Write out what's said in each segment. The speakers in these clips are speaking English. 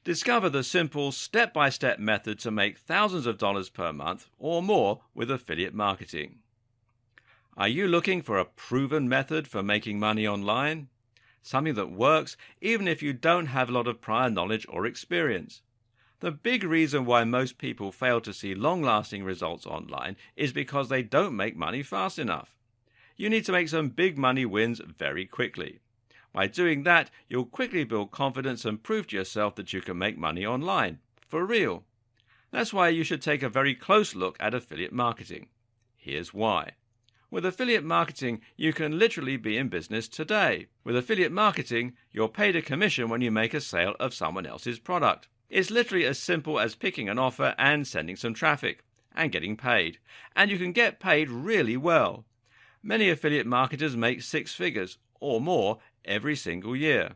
Discover the simple step-by-step method to make thousands of dollars per month or more with affiliate marketing. Are you looking for a proven method for making money online? Something that works even if you don't have a lot of prior knowledge or experience. The big reason why most people fail to see long-lasting results online is because they don't make money fast enough. You need to make some big money wins very quickly. By doing that, you'll quickly build confidence and prove to yourself that you can make money online, for real. That's why you should take a very close look at affiliate marketing. Here's why. With affiliate marketing, you can literally be in business today. With affiliate marketing, you're paid a commission when you make a sale of someone else's product. It's literally as simple as picking an offer and sending some traffic, and getting paid. And you can get paid really well. Many affiliate marketers make six figures, or more, every single year.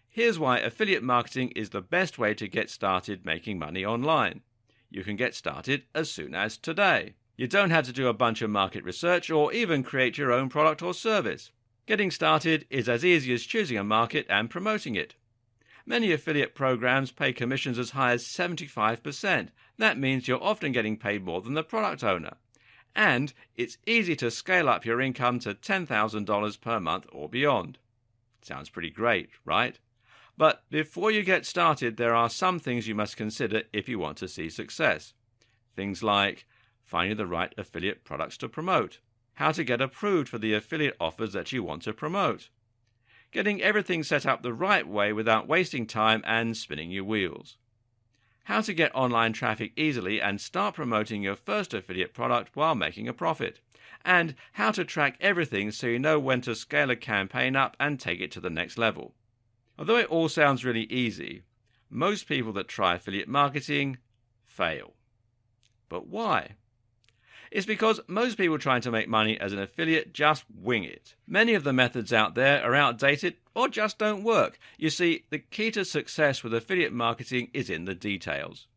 Here's why affiliate marketing is the best way to get started making money online. You can get started as soon as today. You don't have to do a bunch of market research or even create your own product or service. Getting started is as easy as choosing a market and promoting it. Many affiliate programs pay commissions as high as 75%. That means you're often getting paid more than the product owner. And it's easy to scale up your income to $10,000 per month or beyond. Sounds pretty great, right? But before you get started, there are some things you must consider if you want to see success. Things like finding the right affiliate products to promote, how to get approved for the affiliate offers that you want to promote, getting everything set up the right way without wasting time and spinning your wheels, how to get online traffic easily and start promoting your first affiliate product while making a profit, and how to track everything so you know when to scale a campaign up and take it to the next level. Although it all sounds really easy, most people that try affiliate marketing fail. But why? It's because most people trying to make money as an affiliate just wing it. Many of the methods out there are outdated or just don't work. You see, the key to success with affiliate marketing is in the details.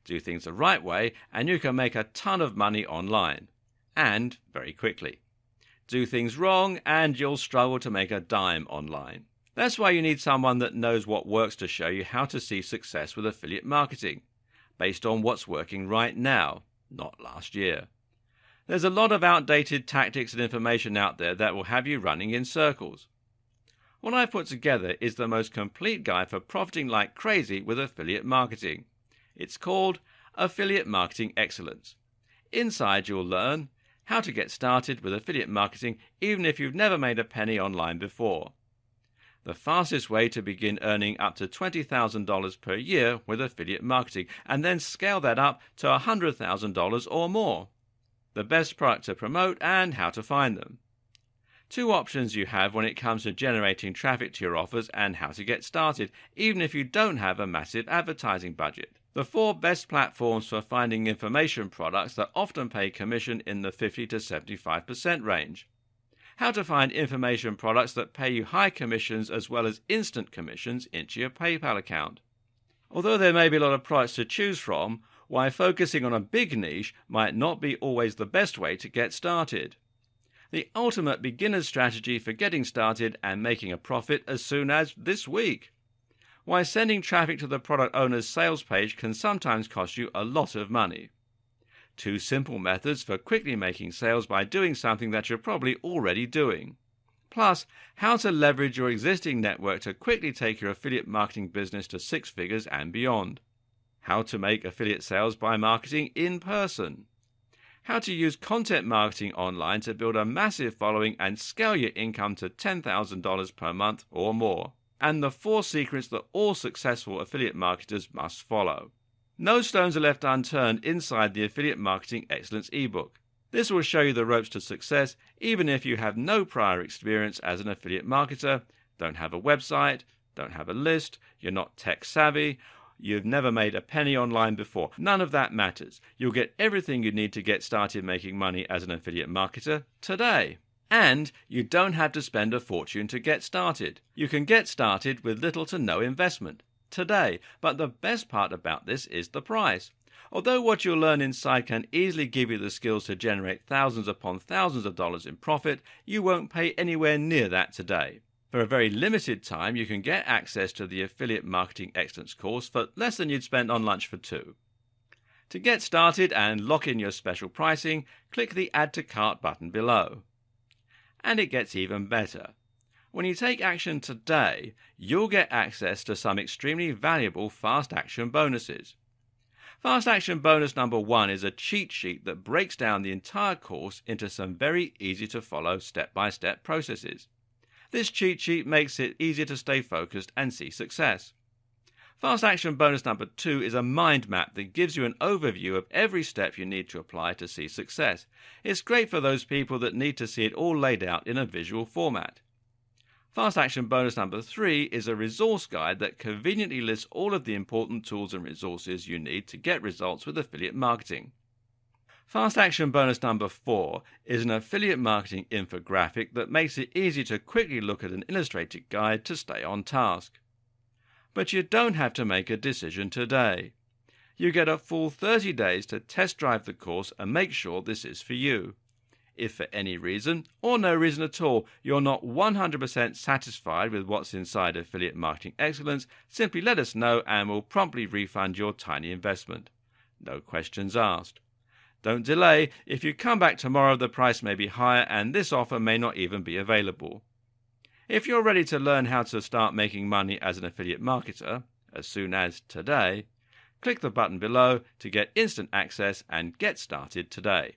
Do things the right way and you can make a ton of money online. And very quickly. Do things wrong and you'll struggle to make a dime online. That's why you need someone that knows what works to show you how to see success with affiliate marketing, based on what's working right now, not last year. There's a lot of outdated tactics and information out there that will have you running in circles. What I've put together is the most complete guide for profiting like crazy with affiliate marketing. It's called Affiliate Marketing Excellence. Inside you'll learn how to get started with affiliate marketing even if you've never made a penny online before. The fastest way to begin earning up to $20,000 per year with affiliate marketing and then scale that up to $100,000 or more. The best product to promote and how to find them. Two options you have when it comes to generating traffic to your offers and how to get started, even if you don't have a massive advertising budget. The 4 best platforms for finding information products that often pay commission in the 50 to 75% range. How to find information products that pay you high commissions as well as instant commissions into your PayPal account. Although there may be a lot of products to choose from, why focusing on a big niche might not be always the best way to get started. The ultimate beginner's strategy for getting started and making a profit as soon as this week. Why sending traffic to the product owner's sales page can sometimes cost you a lot of money. 2 simple methods for quickly making sales by doing something that you're probably already doing. Plus, how to leverage your existing network to quickly take your affiliate marketing business to 6 figures and beyond. How to make affiliate sales by marketing in person. How to use content marketing online to build a massive following and scale your income to $10,000 per month or more. And the 4 secrets that all successful affiliate marketers must follow. No stones are left unturned inside the Affiliate Marketing Excellence ebook. This will show you the ropes to success even if you have no prior experience as an affiliate marketer, don't have a website, don't have a list, you're not tech savvy, you've never made a penny online before. None of that matters. You'll get everything you need to get started making money as an affiliate marketer today. And you don't have to spend a fortune to get started. You can get started with little to no investment today. But the best part about this is the price. Although what you'll learn inside can easily give you the skills to generate thousands upon thousands of dollars in profit, you won't pay anywhere near that today. For a very limited time, you can get access to the Affiliate Marketing Excellence course for less than you'd spend on lunch for two. To get started and lock in your special pricing, click the Add to Cart button below. And it gets even better. When you take action today, you'll get access to some extremely valuable Fast Action bonuses. Fast Action bonus number 1 is a cheat sheet that breaks down the entire course into some very easy to follow step-by-step processes. This cheat sheet makes it easier to stay focused and see success. Fast Action bonus number 2 is a mind map that gives you an overview of every step you need to apply to see success. It's great for those people that need to see it all laid out in a visual format. Fast Action bonus number 3 is a resource guide that conveniently lists all of the important tools and resources you need to get results with affiliate marketing. Fast Action bonus number 4 is an affiliate marketing infographic that makes it easy to quickly look at an illustrated guide to stay on task. But you don't have to make a decision today. You get a full 30 days to test drive the course and make sure this is for you. If for any reason, or no reason at all, you're not 100% satisfied with what's inside Affiliate Marketing Excellence, simply let us know and we'll promptly refund your tiny investment. No questions asked. Don't delay. If you come back tomorrow, the price may be higher and this offer may not even be available. If you're ready to learn how to start making money as an affiliate marketer, as soon as today, click the button below to get instant access and get started today.